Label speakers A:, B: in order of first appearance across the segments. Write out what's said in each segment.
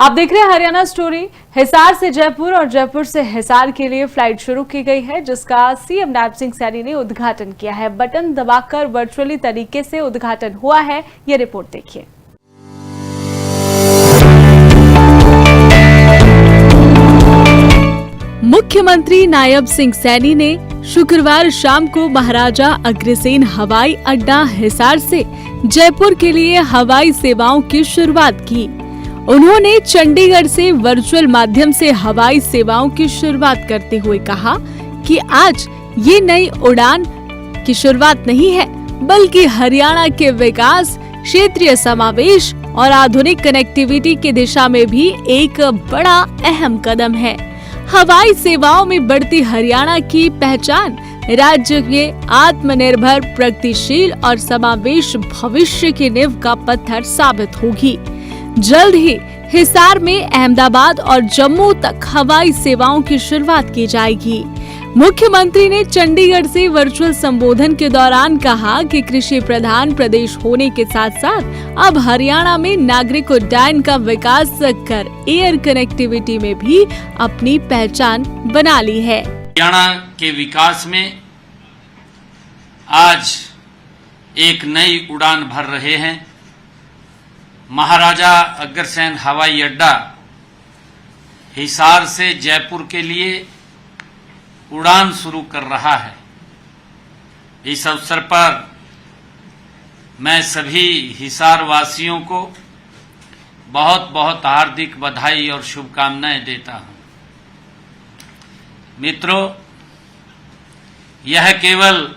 A: आप देख रहे हैं हरियाणा स्टोरी। हिसार से जयपुर और जयपुर से हिसार के लिए फ्लाइट शुरू की गई है, जिसका सीएम नैब सिंह सैनी ने उद्घाटन किया है। बटन दबाकर वर्चुअली तरीके से उद्घाटन हुआ है। ये रिपोर्ट देखिए। मुख्यमंत्री नायब सिंह सैनी ने शुक्रवार शाम को महाराजा अग्रसेन हवाई अड्डा हिसार से जयपुर के लिए हवाई सेवाओं की शुरुआत की। उन्होंने चंडीगढ़ से वर्चुअल माध्यम से हवाई सेवाओं की शुरुआत करते हुए कहा कि आज ये नई उड़ान की शुरुआत नहीं है, बल्कि हरियाणा के विकास, क्षेत्रीय समावेश और आधुनिक कनेक्टिविटी की दिशा में भी एक बड़ा अहम कदम है। हवाई सेवाओं में बढ़ती हरियाणा की पहचान राज्य के आत्मनिर्भर, प्रगतिशील और समावेश भविष्य की नींव का पत्थर साबित होगी। जल्द ही हिसार में अहमदाबाद और जम्मू तक हवाई सेवाओं की शुरुआत की जाएगी। मुख्यमंत्री ने चंडीगढ़ से वर्चुअल संबोधन के दौरान कहा कि कृषि प्रधान प्रदेश होने के साथ साथ अब हरियाणा में नागरिक उड्डयन का विकास कर एयर कनेक्टिविटी में भी अपनी पहचान बना ली है।
B: हरियाणा के विकास में आज एक नई उड़ान भर रहे हैं। महाराजा अग्रसेन हवाई अड्डा हिसार से जयपुर के लिए उड़ान शुरू कर रहा है। इस अवसर पर मैं सभी हिसार वासियों को बहुत बहुत हार्दिक बधाई और शुभकामनाएं देता हूं। मित्रों, यह केवल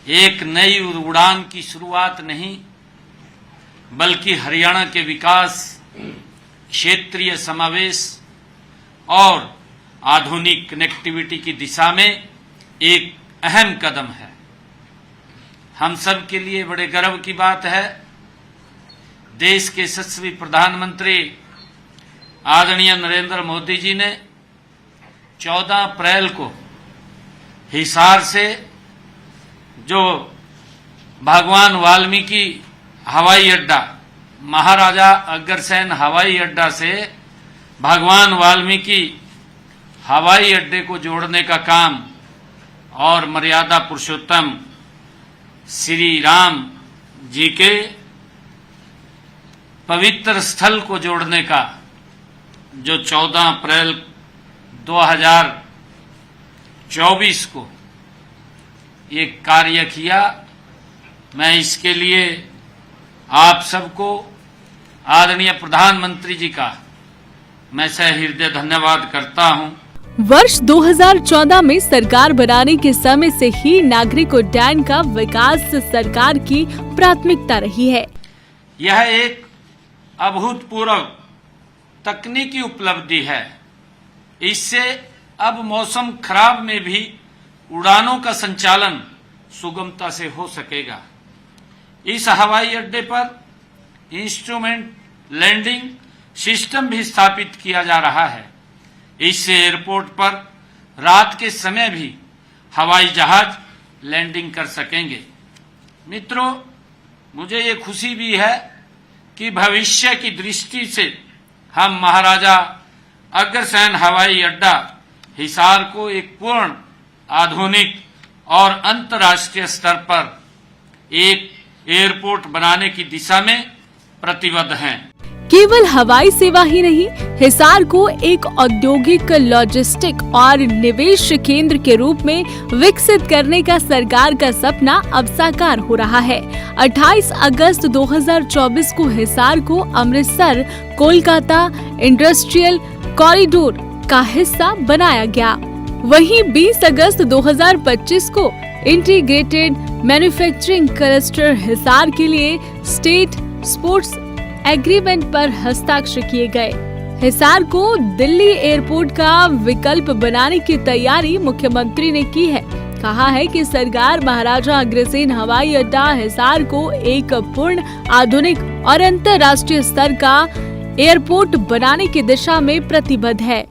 B: एक नई उड़ान की शुरुआत नहीं, बल्कि हरियाणा के विकास, क्षेत्रीय समावेश और आधुनिक कनेक्टिविटी की दिशा में एक अहम कदम है। हम सब के लिए बड़े गर्व की बात है, देश के यशस्वी प्रधानमंत्री आदरणीय नरेंद्र मोदी जी ने 14 अप्रैल को हिसार से जो भगवान वाल्मीकि हवाई अड्डा, महाराजा अग्रसेन हवाई अड्डा से भगवान वाल्मीकि हवाई अड्डे को जोड़ने का काम और मर्यादा पुरुषोत्तम श्री राम जी के पवित्र स्थल को जोड़ने का जो 14 अप्रैल 2024 को ये कार्य किया, मैं इसके लिए आप सबको आदरणीय प्रधानमंत्री जी का मैं सहृदय धन्यवाद करता हूं।
A: वर्ष 2014 में सरकार बनाने के समय से ही नागरिक उड्डयन का विकास सरकार की प्राथमिकता रही है।
B: यह एक अभूतपूर्व तकनीकी उपलब्धि है। इससे अब मौसम खराब में भी उड़ानों का संचालन सुगमता से हो सकेगा। इस हवाई अड्डे पर इंस्ट्रूमेंट लैंडिंग सिस्टम भी स्थापित किया जा रहा है। इससे एयरपोर्ट पर रात के समय भी हवाई जहाज लैंडिंग कर सकेंगे। मित्रों, मुझे ये खुशी भी है कि भविष्य की दृष्टि से हम महाराजा अग्रसेन हवाई अड्डा हिसार को एक पूर्ण आधुनिक और अंतर्राष्ट्रीय स्तर पर एक एयरपोर्ट बनाने की दिशा में प्रतिबद्ध हैं।
A: केवल हवाई सेवा ही नहीं, हिसार को एक औद्योगिक, लॉजिस्टिक और निवेश केंद्र के रूप में विकसित करने का सरकार का सपना अब साकार हो रहा है। 28 अगस्त 2024 को हिसार को अमृतसर कोलकाता इंडस्ट्रियल कॉरिडोर का हिस्सा बनाया गया। वहीं 20 अगस्त 2025 को इंटीग्रेटेड मैन्युफैक्चरिंग क्लस्टर हिसार के लिए स्टेट स्पोर्ट्स एग्रीमेंट पर हस्ताक्षर किए गए। हिसार को दिल्ली एयरपोर्ट का विकल्प बनाने की तैयारी मुख्यमंत्री ने की है। कहा है कि सरकार महाराजा अग्रसेन हवाई अड्डा हिसार को एक पूर्ण आधुनिक और अंतर्राष्ट्रीय स्तर का एयरपोर्ट बनाने की दिशा में प्रतिबद्ध है।